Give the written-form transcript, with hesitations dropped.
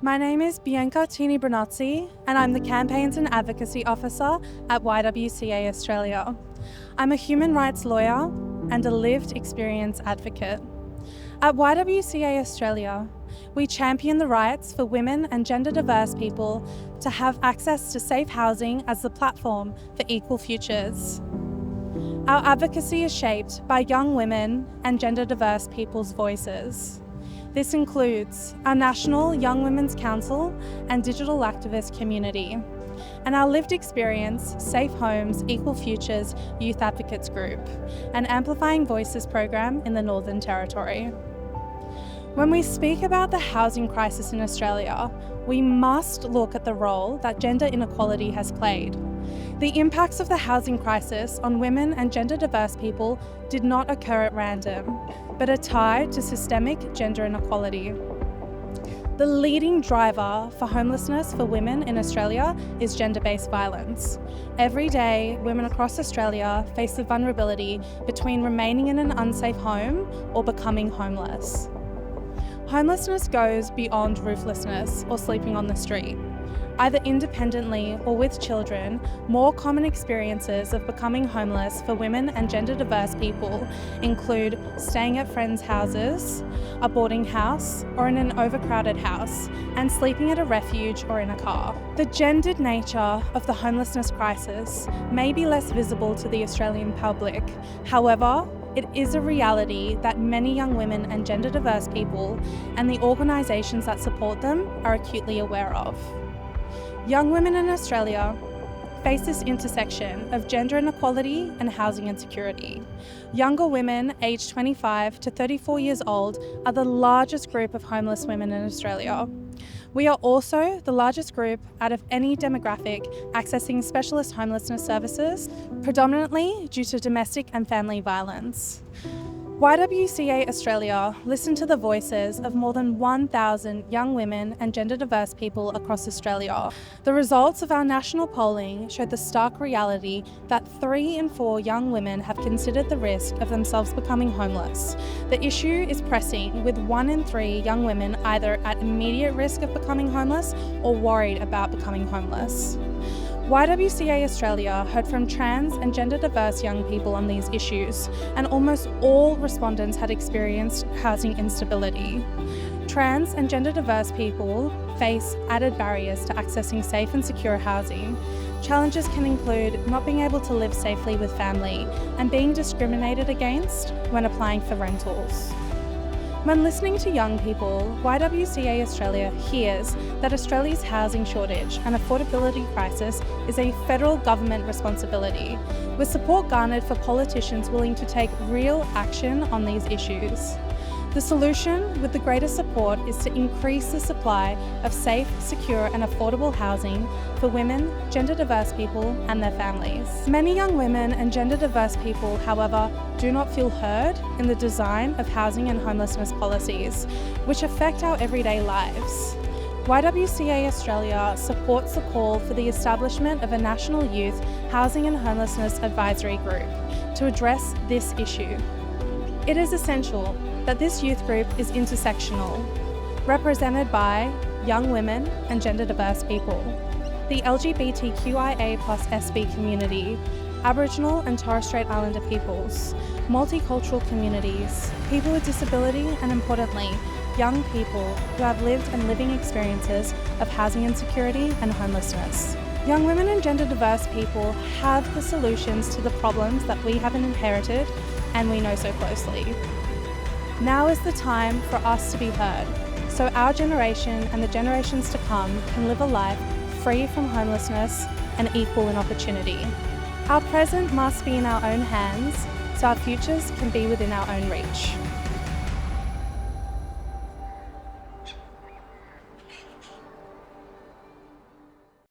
My name is Bianca Tini Brunozzi, and I'm the Campaigns and Advocacy Officer at YWCA Australia. I'm a human rights lawyer and a lived experience advocate. At YWCA Australia, we champion the rights for women and gender diverse people to have access to safe housing as the platform for equal futures. Our advocacy is shaped by young women and gender diverse people's voices. This includes our National Young Women's Council and digital activist community, and our lived experience Safe Homes, Equal Futures Youth Advocates Group, an Amplifying Voices program in the Northern Territory. When we speak about the housing crisis in Australia, we must look at the role that gender inequality has played. The impacts of the housing crisis on women and gender diverse people did not occur at random, but are tied to systemic gender inequality. The leading driver for homelessness for women in Australia is gender-based violence. Every day, women across Australia face the vulnerability between remaining in an unsafe home or becoming homeless. Homelessness goes beyond rooflessness or sleeping on the street. Either independently or with children, more common experiences of becoming homeless for women and gender diverse people include staying at friends' houses, a boarding house, or in an overcrowded house, and sleeping at a refuge or in a car. The gendered nature of the homelessness crisis may be less visible to the Australian public. However, it is a reality that many young women and gender diverse people and the organisations that support them are acutely aware of. Young women in Australia face this intersection of gender inequality and housing insecurity. Younger women aged 25 to 34 years old are the largest group of homeless women in Australia. We are also the largest group out of any demographic accessing specialist homelessness services, predominantly due to domestic and family violence. YWCA Australia listened to the voices of more than 1,000 young women and gender diverse people across Australia. The results of our national polling showed the stark reality that 3 in 4 young women have considered the risk of themselves becoming homeless. The issue is pressing, with 1 in 3 young women either at immediate risk of becoming homeless or worried about becoming homeless. YWCA Australia heard from trans and gender diverse young people on these issues, and almost all respondents had experienced housing instability. Trans and gender diverse people face added barriers to accessing safe and secure housing. Challenges can include not being able to live safely with family and being discriminated against when applying for rentals. When listening to young people, YWCA Australia hears that Australia's housing shortage and affordability crisis is a federal government responsibility, with support garnered for politicians willing to take real action on these issues. The solution, with the greatest support, is to increase the supply of safe, secure and affordable housing for women, gender diverse people and their families. Many young women and gender diverse people, however, do not feel heard in the design of housing and homelessness policies, which affect our everyday lives. YWCA Australia supports the call for the establishment of a National Youth Housing and Homelessness Advisory Group to address this issue. It is essential that this youth group is intersectional, represented by young women and gender diverse people, the LGBTQIA+SB community, Aboriginal and Torres Strait Islander peoples, multicultural communities, people with disability, and importantly, young people who have lived and living experiences of housing insecurity and homelessness. Young women and gender diverse people have the solutions to the problems that we have inherited and we know so closely. Now is the time for us to be heard, so our generation and the generations to come can live a life free from homelessness and equal in opportunity. Our present must be in our own hands, so our futures can be within our own reach.